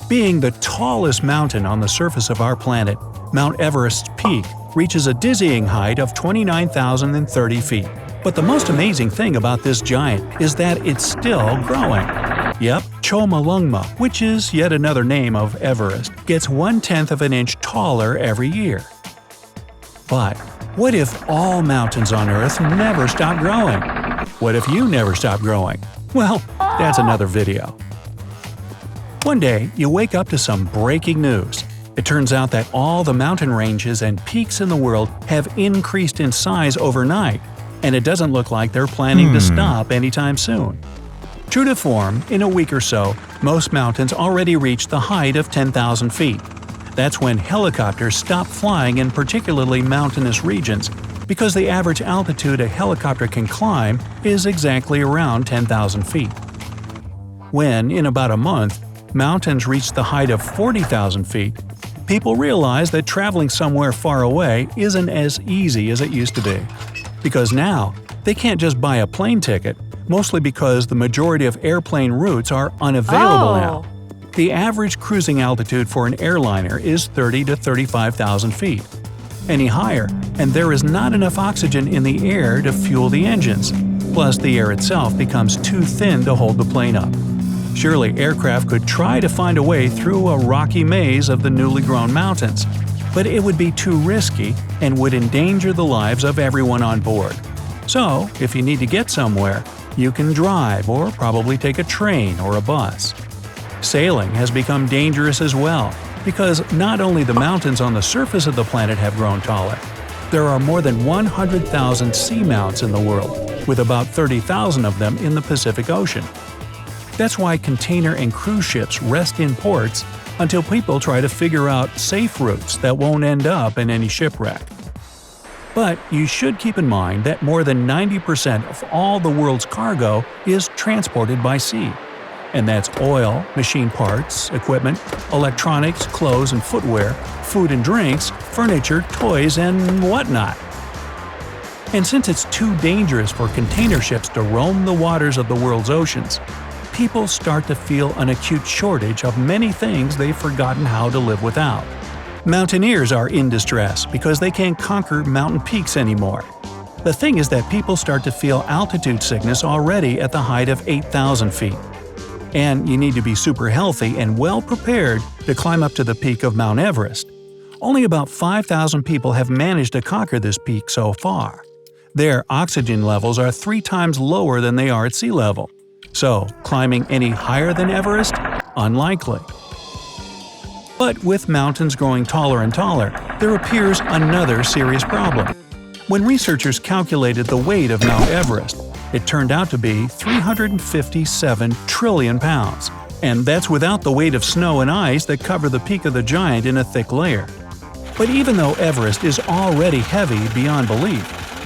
Being the tallest mountain on the surface of our planet, Mount Everest's peak reaches a dizzying height of 29,030 feet. But the most amazing thing about this giant is that it's still growing. Yep, Chomolungma, which is yet another name of Everest, gets 1/10 of an inch taller every year. But what if all mountains on Earth never stop growing? What if you never stop growing? Well, that's another video. One day, you wake up to some breaking news. It turns out that all the mountain ranges and peaks in the world have increased in size overnight, and it doesn't look like they're planning to stop anytime soon. True to form, in a week or so, most mountains already reach the height of 10,000 feet. That's when helicopters stop flying in particularly mountainous regions, because the average altitude a helicopter can climb is exactly around 10,000 feet. When, in about a month, mountains reach the height of 40,000 feet, people realize that traveling somewhere far away isn't as easy as it used to be. Because now, they can't just buy a plane ticket, mostly because the majority of airplane routes are unavailable now. The average cruising altitude for an airliner is 30 to 35,000 feet. Any higher, and there is not enough oxygen in the air to fuel the engines. Plus, the air itself becomes too thin to hold the plane up. Surely aircraft could try to find a way through a rocky maze of the newly grown mountains, but it would be too risky and would endanger the lives of everyone on board. So, if you need to get somewhere, you can drive or probably take a train or a bus. Sailing has become dangerous as well, because not only the mountains on the surface of the planet have grown taller, there are more than 100,000 seamounts in the world, with about 30,000 of them in the Pacific Ocean. That's why container and cruise ships rest in ports until people try to figure out safe routes that won't end up in any shipwreck. But you should keep in mind that more than 90% of all the world's cargo is transported by sea. And that's oil, machine parts, equipment, electronics, clothes and footwear, food and drinks, furniture, toys, and whatnot. And since it's too dangerous for container ships to roam the waters of the world's oceans, people start to feel an acute shortage of many things they've forgotten how to live without. Mountaineers are in distress because they can't conquer mountain peaks anymore. The thing is that people start to feel altitude sickness already at the height of 8,000 feet. And you need to be super healthy and well prepared to climb up to the peak of Mount Everest. Only about 5,000 people have managed to conquer this peak so far. Their oxygen levels are 3 times lower than they are at sea level. So, climbing any higher than Everest? Unlikely. But with mountains growing taller and taller, there appears another serious problem. When researchers calculated the weight of Mount Everest, it turned out to be 357 trillion pounds. And that's without the weight of snow and ice that cover the peak of the giant in a thick layer. But even though Everest is already heavy beyond belief,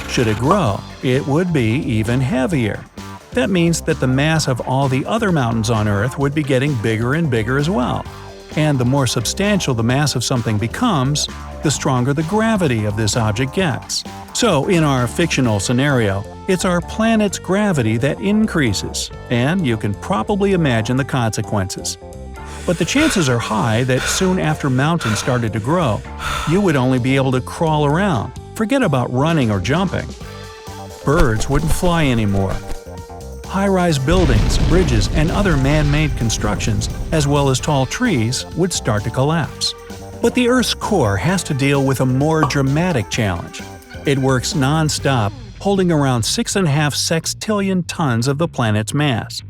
should it grow, it would be even heavier. That means that the mass of all the other mountains on Earth would be getting bigger and bigger as well. And the more substantial the mass of something becomes, the stronger the gravity of this object gets. So, in our fictional scenario, it's our planet's gravity that increases, and you can probably imagine the consequences. But the chances are high that soon after mountains started to grow, you would only be able to crawl around, forget about running or jumping. Birds wouldn't fly anymore. High-rise buildings, bridges, and other man-made constructions, as well as tall trees, would start to collapse. But the Earth's core has to deal with a more dramatic challenge. It works non-stop, holding around 6.5 sextillion tons of the planet's mass.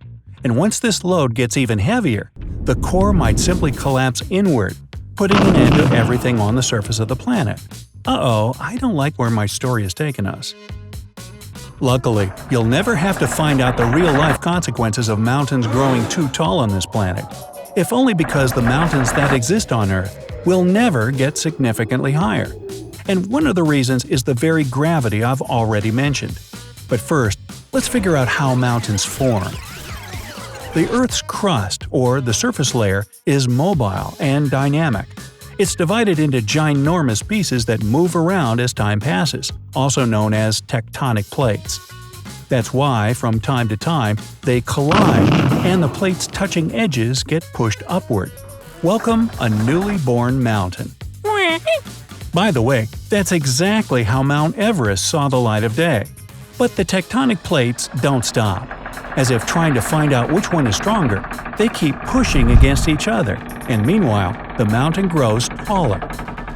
And once this load gets even heavier, the core might simply collapse inward, putting an end to everything on the surface of the planet. Uh-oh, I don't like where my story has taken us. Luckily, you'll never have to find out the real-life consequences of mountains growing too tall on this planet, if only because the mountains that exist on Earth will never get significantly higher. And one of the reasons is the very gravity I've already mentioned. But first, let's figure out how mountains form. The Earth's crust, or the surface layer, is mobile and dynamic. It's divided into ginormous pieces that move around as time passes, also known as tectonic plates. That's why, from time to time, they collide and the plates' touching edges get pushed upward. Welcome a newly born mountain. By the way, that's exactly how Mount Everest saw the light of day. But the tectonic plates don't stop. As if trying to find out which one is stronger, they keep pushing against each other, and meanwhile, the mountain grows taller.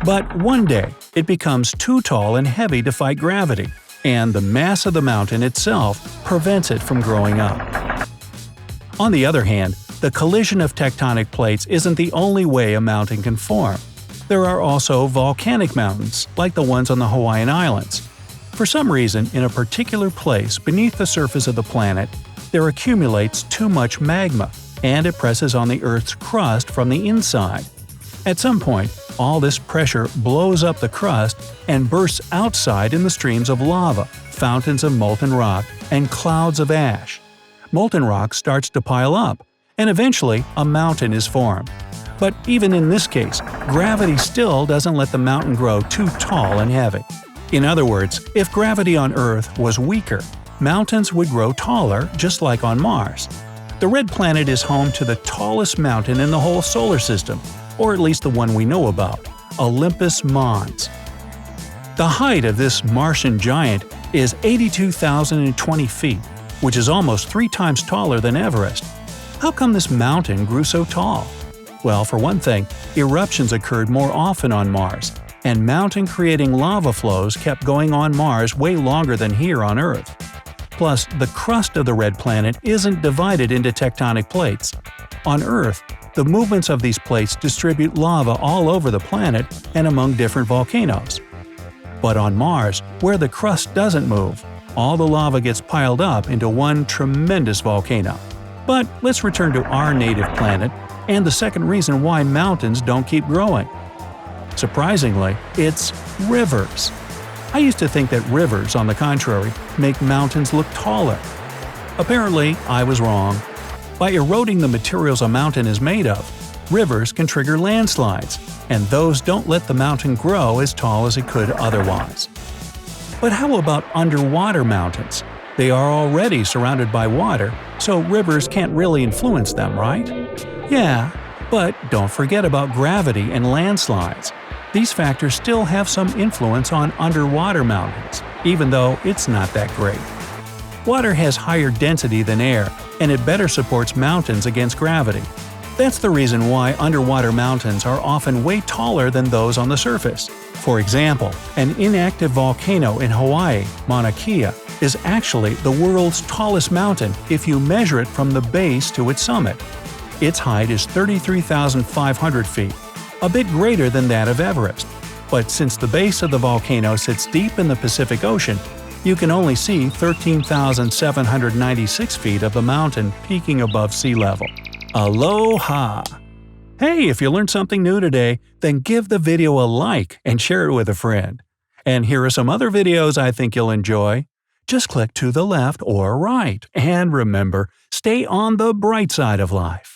But one day, it becomes too tall and heavy to fight gravity, and the mass of the mountain itself prevents it from growing up. On the other hand, the collision of tectonic plates isn't the only way a mountain can form. There are also volcanic mountains, like the ones on the Hawaiian Islands. For some reason, in a particular place beneath the surface of the planet, there accumulates too much magma, and it presses on the Earth's crust from the inside. At some point, all this pressure blows up the crust and bursts outside in the streams of lava, fountains of molten rock, and clouds of ash. Molten rock starts to pile up, and eventually a mountain is formed. But even in this case, gravity still doesn't let the mountain grow too tall and heavy. In other words, if gravity on Earth was weaker, mountains would grow taller just like on Mars. The red planet is home to the tallest mountain in the whole solar system, or at least the one we know about, Olympus Mons. The height of this Martian giant is 82,020 feet, which is almost 3 times taller than Everest. How come this mountain grew so tall? Well, for one thing, eruptions occurred more often on Mars, and mountain-creating lava flows kept going on Mars way longer than here on Earth. Plus, the crust of the red planet isn't divided into tectonic plates. On Earth, the movements of these plates distribute lava all over the planet and among different volcanoes. But on Mars, where the crust doesn't move, all the lava gets piled up into one tremendous volcano. But let's return to our native planet and the second reason why mountains don't keep growing. Surprisingly, it's rivers. I used to think that rivers, on the contrary, make mountains look taller. Apparently, I was wrong. By eroding the materials a mountain is made of, rivers can trigger landslides, and those don't let the mountain grow as tall as it could otherwise. But how about underwater mountains? They are already surrounded by water, so rivers can't really influence them, right? Yeah, but don't forget about gravity and landslides. These factors still have some influence on underwater mountains, even though it's not that great. Water has higher density than air, and it better supports mountains against gravity. That's the reason why underwater mountains are often way taller than those on the surface. For example, an inactive volcano in Hawaii, Mauna Kea, is actually the world's tallest mountain if you measure it from the base to its summit. Its height is 33,500 feet, a bit greater than that of Everest. But since the base of the volcano sits deep in the Pacific Ocean, you can only see 13,796 feet of the mountain peaking above sea level. Aloha! Hey, if you learned something new today, then give the video a like and share it with a friend. And here are some other videos I think you'll enjoy. Just click to the left or right. And remember, stay on the bright side of life.